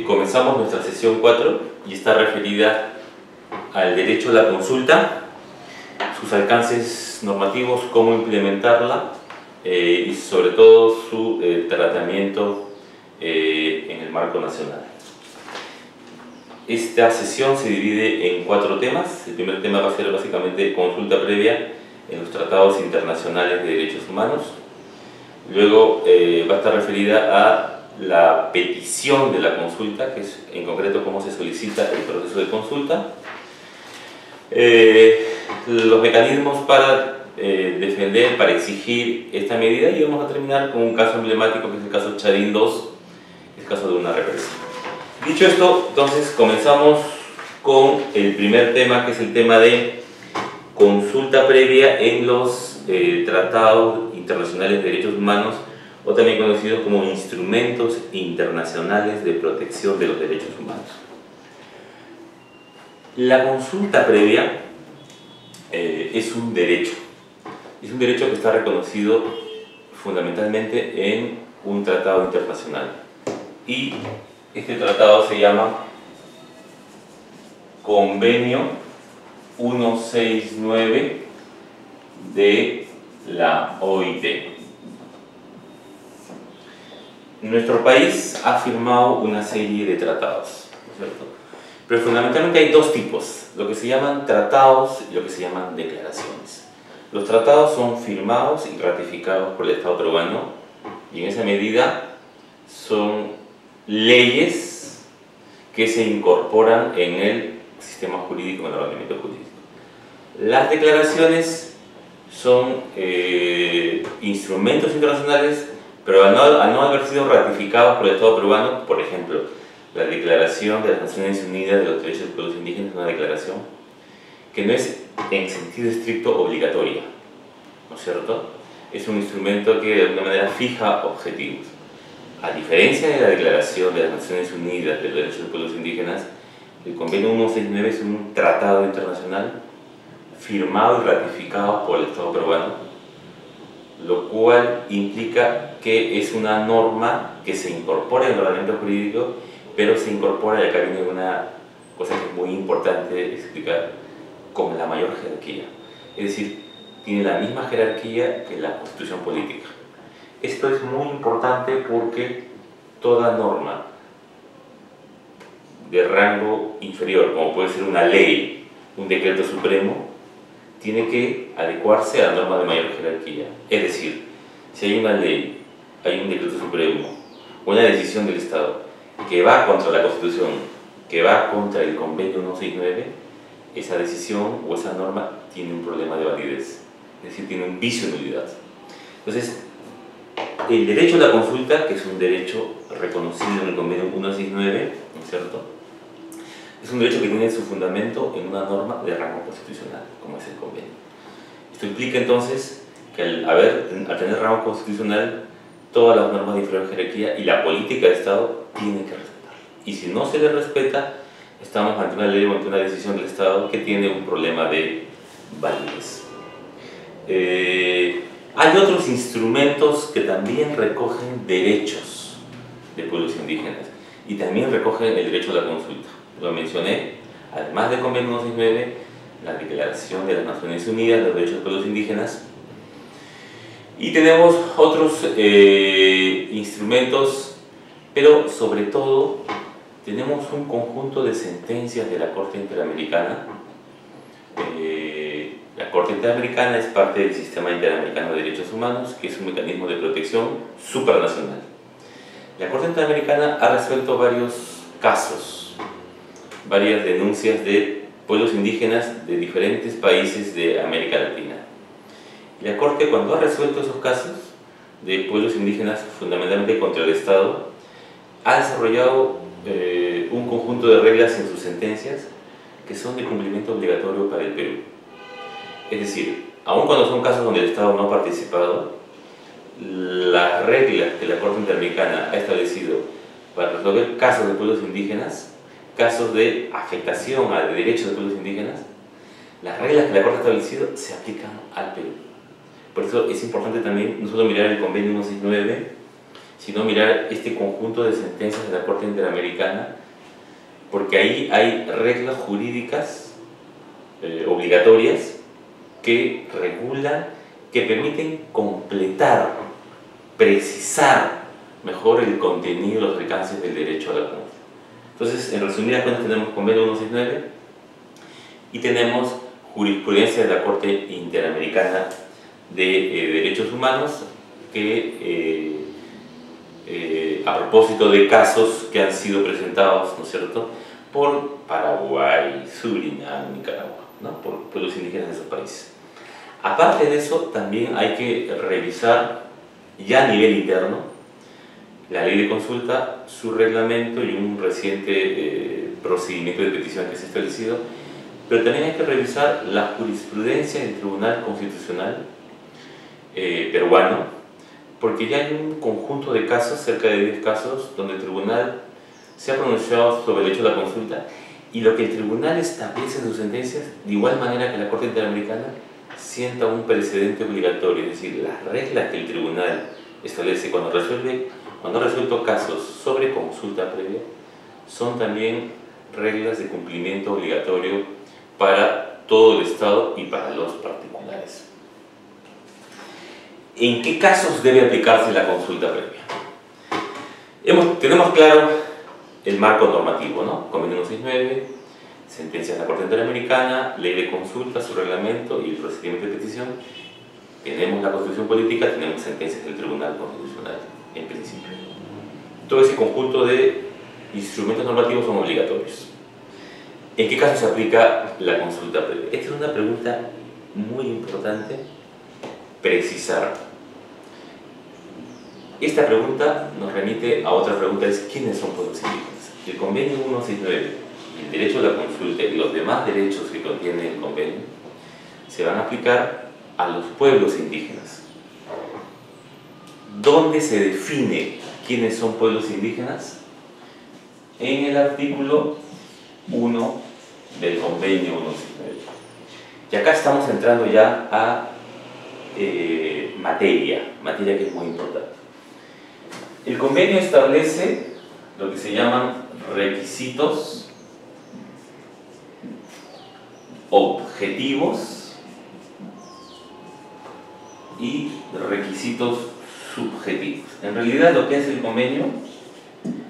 Comenzamos nuestra sesión 4 y está referida al derecho a la consulta, sus alcances normativos, cómo implementarla y sobre todo su tratamiento en el marco nacional. Esta sesión se divide en 4 temas. El primer tema va a ser básicamente consulta previa en los tratados internacionales de derechos humanos. Luego va a estar referida a la petición de la consulta, que es en concreto cómo se solicita el proceso de consulta. Los mecanismos para defender, para exigir esta medida, y vamos a terminar con un caso emblemático que es el caso Chadín II, el caso de una represión. Dicho esto, entonces comenzamos con el primer tema, que es el tema de consulta previa en los tratados internacionales de derechos humanos, o también conocidos como instrumentos internacionales de protección de los derechos humanos. La consulta previa es un derecho que está reconocido fundamentalmente en un tratado internacional, y este tratado se llama Convenio 169 de la OIT. Nuestro país ha firmado una serie de tratados, ¿no es cierto? Pero fundamentalmente hay 2 tipos, lo que se llaman tratados y lo que se llaman declaraciones. Los tratados son firmados y ratificados por el Estado peruano, y en esa medida son leyes que se incorporan en el sistema jurídico, en el ordenamiento jurídico. Las declaraciones son instrumentos internacionales, pero al no haber sido ratificados por el Estado peruano. Por ejemplo, la Declaración de las Naciones Unidas de los Derechos de los Pueblos Indígenas es una declaración que no es en sentido estricto obligatoria, ¿no es cierto? Es un instrumento que de alguna manera fija objetivos. A diferencia de la Declaración de las Naciones Unidas de los Derechos de los Pueblos Indígenas, el Convenio 169 es un tratado internacional firmado y ratificado por el Estado peruano, lo cual implica que es una norma que se incorpora en el ordenamiento jurídico, pero se incorpora, y acá viene una cosa que es muy importante explicar, con la mayor jerarquía. Es decir, tiene la misma jerarquía que la Constitución política. Esto es muy importante porque toda norma de rango inferior, como puede ser una ley, un decreto supremo, tiene que adecuarse a la norma de mayor jerarquía. Es decir, si hay una ley, hay un decreto supremo, una decisión del Estado que va contra la Constitución, que va contra el Convenio 169, esa decisión o esa norma tiene un problema de validez, es decir, tiene un vicio de nulidad. Entonces, el derecho a la consulta, que es un derecho reconocido en el Convenio 169, ¿no es cierto?, es un derecho que tiene su fundamento en una norma de rango constitucional, como es el convenio. Esto implica entonces que al tener rango constitucional, todas las normas de inferior jerarquía y la política de Estado tienen que respetarlo. Y si no se le respeta, estamos ante una ley o ante una decisión del Estado que tiene un problema de validez. Hay otros instrumentos que también recogen derechos de pueblos indígenas y también recogen el derecho a la consulta. Lo mencioné, además del Convenio 169, la Declaración de las Naciones Unidas de los Derechos de los Pueblos Indígenas, y tenemos otros instrumentos, pero sobre todo tenemos un conjunto de sentencias de la Corte Interamericana. La Corte Interamericana es parte del Sistema Interamericano de Derechos Humanos, que es un mecanismo de protección supranacional. La Corte Interamericana ha resuelto varios casos, varias denuncias de pueblos indígenas de diferentes países de América Latina. Y la Corte, cuando ha resuelto esos casos de pueblos indígenas fundamentalmente contra el Estado, ha desarrollado un conjunto de reglas en sus sentencias que son de cumplimiento obligatorio para el Perú. Es decir, aun cuando son casos donde el Estado no ha participado, las reglas que la Corte Interamericana ha establecido para resolver casos de pueblos indígenas, casos de afectación a derechos de pueblos indígenas, las reglas que la Corte ha establecido se aplican al Perú. Por eso es importante también no solo mirar el Convenio 169, sino mirar este conjunto de sentencias de la Corte Interamericana, porque ahí hay reglas jurídicas obligatorias que regulan, que permiten completar, precisar mejor el contenido y los alcances del derecho a la consulta. Entonces, en resumidas cuentas, tenemos Convenio 169 y tenemos jurisprudencia de la Corte Interamericana de Derechos Humanos que, a propósito de casos que han sido presentados, ¿no es cierto?, por Paraguay, Surinam, Nicaragua, ¿no?, por pueblos indígenas de esos países. Aparte de eso, también hay que revisar ya a nivel interno la ley de consulta, su reglamento y un reciente procedimiento de petición que se ha establecido, pero también hay que revisar la jurisprudencia del Tribunal Constitucional peruano, porque ya hay un conjunto de casos, cerca de 10 casos, donde el tribunal se ha pronunciado sobre el hecho de la consulta, y lo que el tribunal establece en sus sentencias, de igual manera que la Corte Interamericana, sienta un precedente obligatorio, es decir, las reglas que el tribunal establece cuando ha resuelto casos sobre consulta previa, son también reglas de cumplimiento obligatorio para todo el Estado y para los particulares. ¿En qué casos debe aplicarse la consulta previa? Tenemos claro el marco normativo, ¿no? Convenio 169, sentencias de la Corte Interamericana, ley de consulta, su reglamento y el procedimiento de petición. Tenemos la Constitución Política, tenemos sentencias del Tribunal Constitucional, en principio. Todo ese conjunto de instrumentos normativos son obligatorios. ¿En qué caso se aplica la consulta previa? Esta es una pregunta muy importante precisar. Esta pregunta nos remite a otra pregunta, es ¿quiénes son pueblos indígenas? El Convenio 169, el derecho a la consulta y los demás derechos que contiene el convenio se van a aplicar a los pueblos indígenas. ¿Dónde se define quiénes son pueblos indígenas? En el artículo 1 del Convenio 169. Y acá estamos entrando ya a materia que es muy importante. El convenio establece lo que se llaman requisitos objetivos y requisitos subjetivos. En realidad lo que hace el convenio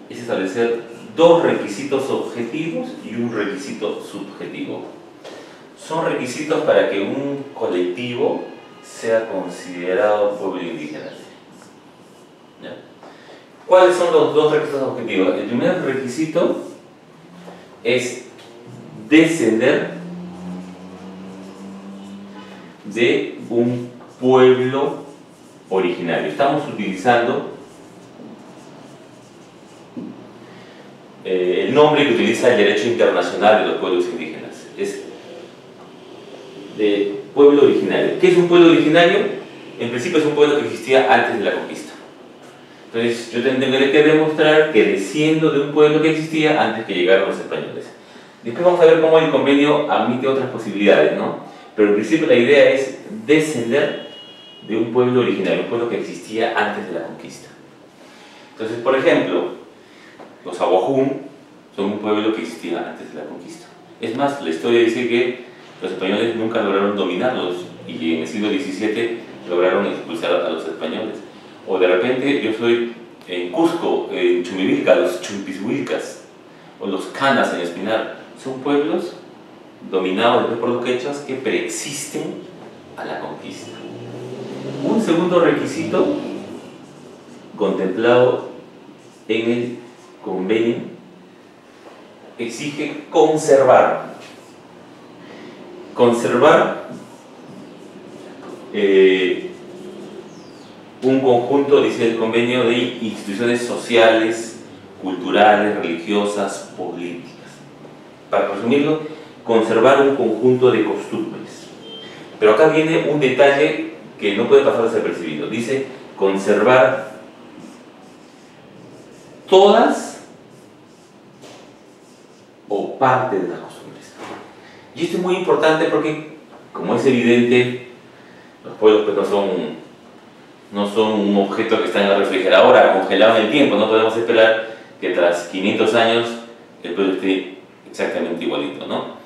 es establecer dos requisitos objetivos y un requisito subjetivo. Son requisitos para que un colectivo sea considerado pueblo indígena. ¿Ya? ¿Cuáles son los dos requisitos objetivos? El primer requisito es descender de un pueblo originario. Estamos utilizando el nombre que utiliza el derecho internacional de los pueblos indígenas. Es de pueblo originario. ¿Qué es un pueblo originario? En principio es un pueblo que existía antes de la conquista. Entonces yo tendré que demostrar que desciendo de un pueblo que existía antes que llegaron los españoles. Después vamos a ver cómo el convenio admite otras posibilidades, ¿no? Pero en principio la idea es descender de un pueblo originario, un pueblo que existía antes de la conquista. Entonces, por ejemplo, los Aguajún son un pueblo que existía antes de la conquista. Es más, la historia dice que los españoles nunca lograron dominarlos y en el siglo XVII lograron expulsar a los españoles. O de repente yo soy en Cusco, en Chumivilca, los Chumpishuilcas, o los Canas en Espinar. Son pueblos dominados después por los quechuas que preexisten a la conquista. Un segundo requisito contemplado en el convenio exige conservar un conjunto, dice el convenio, de instituciones sociales, culturales, religiosas, políticas. Para resumirlo, conservar un conjunto de costumbres. Pero acá viene un detalle que no puede pasar desapercibido. Dice conservar todas o parte de las costumbres. Y esto es muy importante porque, como es evidente, los pueblos pues no son no son un objeto que está en la refrigeradora, congelado en el tiempo. No podemos esperar que tras 500 años el pueblo esté exactamente igualito, ¿no?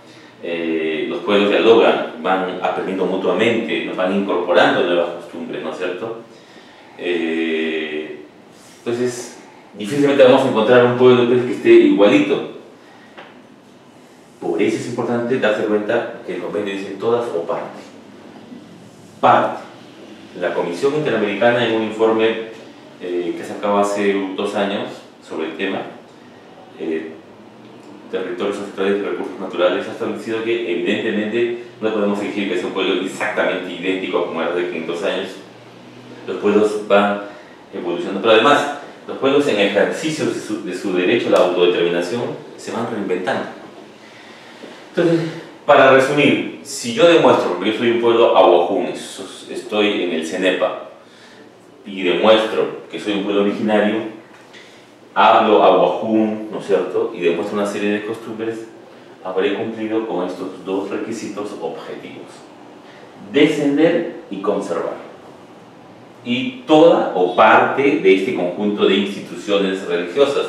Los pueblos dialogan, van aprendiendo mutuamente, nos van incorporando nuevas costumbres, ¿no es cierto? Entonces, difícilmente vamos a encontrar un pueblo pues, que esté igualito. Por eso es importante darse cuenta que el convenio dice todas o parte. Parte. La Comisión Interamericana, en un informe que sacaba hace 2 años sobre el tema, territorios ancestrales y recursos naturales, ha establecido que evidentemente no podemos exigir que sea un pueblo exactamente idéntico como era hace 500 años. Los pueblos van evolucionando, pero además los pueblos en ejercicio de su derecho a la autodeterminación se van reinventando. Entonces, para resumir, si yo demuestro que yo soy un pueblo aguajún, estoy en el CENEPA, y demuestro que soy un pueblo originario, hablo aguajún, ¿no es cierto?, y demuestro una serie de costumbres, habré cumplido con estos 2 requisitos objetivos: descender y conservar. Y toda o parte de este conjunto de instituciones religiosas.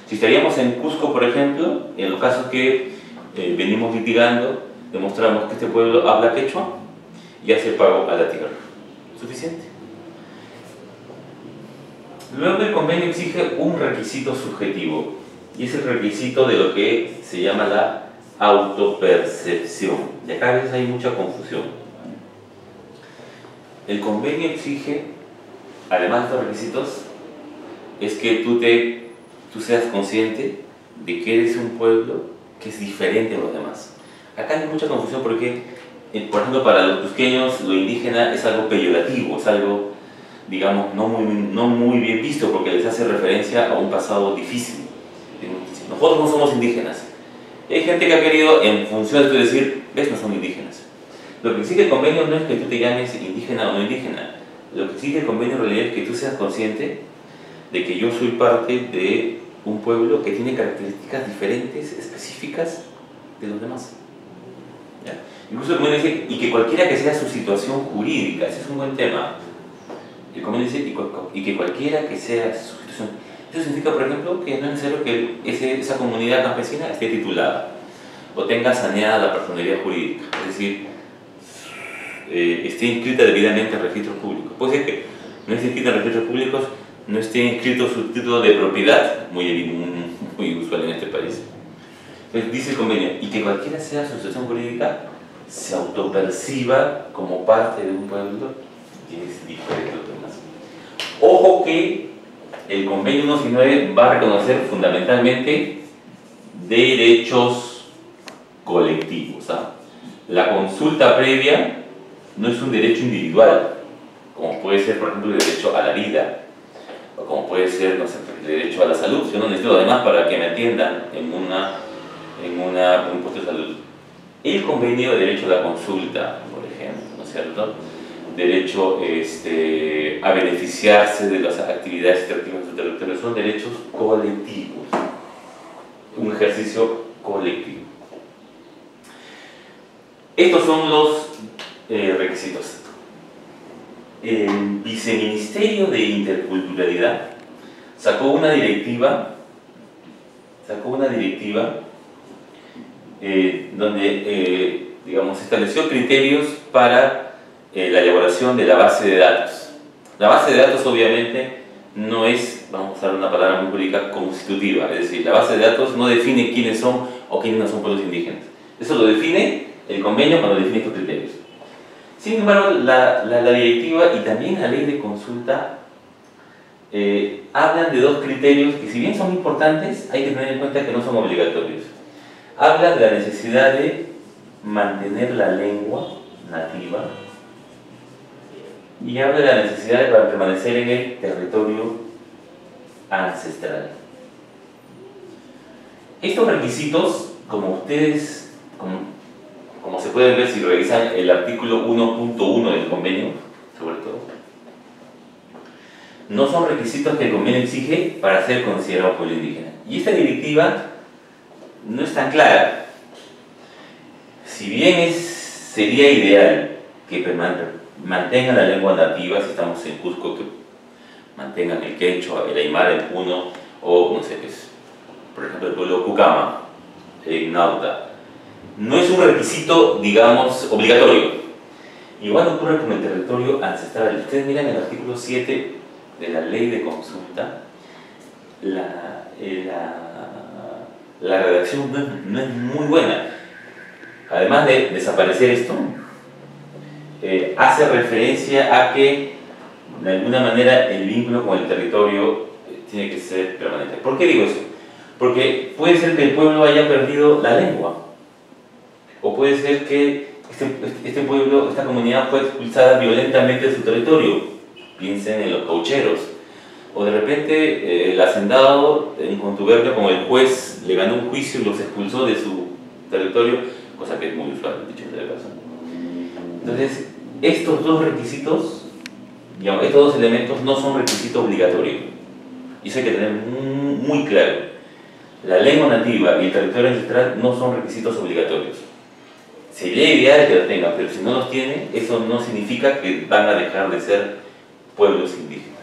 Si estaríamos en Cusco, por ejemplo, en los casos que venimos litigando, demostramos que este pueblo habla quechua y hace pago a la tierra. Suficiente. Luego el convenio exige un requisito subjetivo, y es el requisito de lo que se llama la autopercepción. Y acá a veces hay mucha confusión. El convenio exige, además de estos requisitos, es que tú seas consciente de que eres un pueblo que es diferente a los demás. Acá hay mucha confusión porque, por ejemplo, para los cusqueños lo indígena es algo peyorativo, es algo, digamos, no muy bien visto porque les hace referencia a un pasado difícil. Nosotros no somos indígenas. Hay gente que ha querido, en función de decir, ves, no son indígenas. Lo que exige el convenio no es que tú te llames indígena o no indígena. Lo que exige el convenio en realidad es que tú seas consciente de que yo soy parte de un pueblo que tiene características diferentes, específicas de los demás. ¿Ya? Incluso el convenio dice, y que cualquiera que sea su situación jurídica, ese es un buen tema. El convenio dice, y que cualquiera que sea su situación. Eso significa, por ejemplo, que no es necesario que esa comunidad campesina esté titulada o tenga saneada la personalidad jurídica, es decir, esté inscrita debidamente en registros públicos. Puede ser que no esté inscrita en registros públicos, no esté inscrito su título de propiedad, muy usual en este país. Entonces dice el convenio, y que cualquiera sea su situación jurídica, se autoperciba como parte de un pueblo que es diferente de los demás. Ojo que el convenio 169 va a reconocer fundamentalmente derechos colectivos. La consulta previa no es un derecho individual, como puede ser, por ejemplo, el derecho a la vida, o como puede ser, no sé, el derecho a la salud. Yo no necesito además para que me atiendan en un puesto de salud. El convenio de derecho a la consulta, por ejemplo, ¿no es cierto?, derecho a beneficiarse de las actividades extractivas de su territorio, son derechos colectivos, un ejercicio colectivo. Estos son los requisitos. El Viceministerio de Interculturalidad sacó una directiva donde digamos, estableció criterios para la elaboración de la base de datos. La base de datos obviamente no es, vamos a usar una palabra muy jurídica, constitutiva, es decir, la base de datos no define quiénes son o quiénes no son pueblos indígenas. Eso lo define el convenio cuando define estos criterios. Sin embargo, la directiva y también la ley de consulta hablan de 2 criterios que, si bien son importantes, hay que tener en cuenta que no son obligatorios. Habla de la necesidad de mantener la lengua nativa y habla de la necesidad de permanecer en el territorio ancestral. Estos requisitos, como ustedes, como se pueden ver si revisan el artículo 1.1 del convenio, sobre todo, no son requisitos que el convenio exige para ser considerado pueblo indígena. Y esta directiva no es tan clara. Si bien sería ideal que mantengan la lengua nativa, si estamos en Cusco, que mantengan el quechua, el aymara, el puno, o no sé, pues, por ejemplo, el pueblo Cucama, en Nauta. No es un requisito, digamos, obligatorio. Igual ocurre con el territorio ancestral. Ustedes miran el artículo 7 de la ley de consulta, la redacción no es muy buena. Además de desaparecer esto, hace referencia a que de alguna manera el vínculo con el territorio tiene que ser permanente. ¿Por qué digo eso? Porque puede ser que el pueblo haya perdido la lengua, o puede ser que este pueblo, esta comunidad fue expulsada violentamente de su territorio. Piensen en los caucheros. O de repente el hacendado, en contubernio con el juez, le ganó un juicio y los expulsó de su territorio, cosa que es muy usual, dicho sea de paso. Entonces, estos dos requisitos, digamos, estos dos elementos no son requisitos obligatorios. Y eso hay que tener muy claro. La lengua nativa y el territorio ancestral no son requisitos obligatorios. Sería ideal que los tengan, pero si no los tienen, eso no significa que van a dejar de ser pueblos indígenas.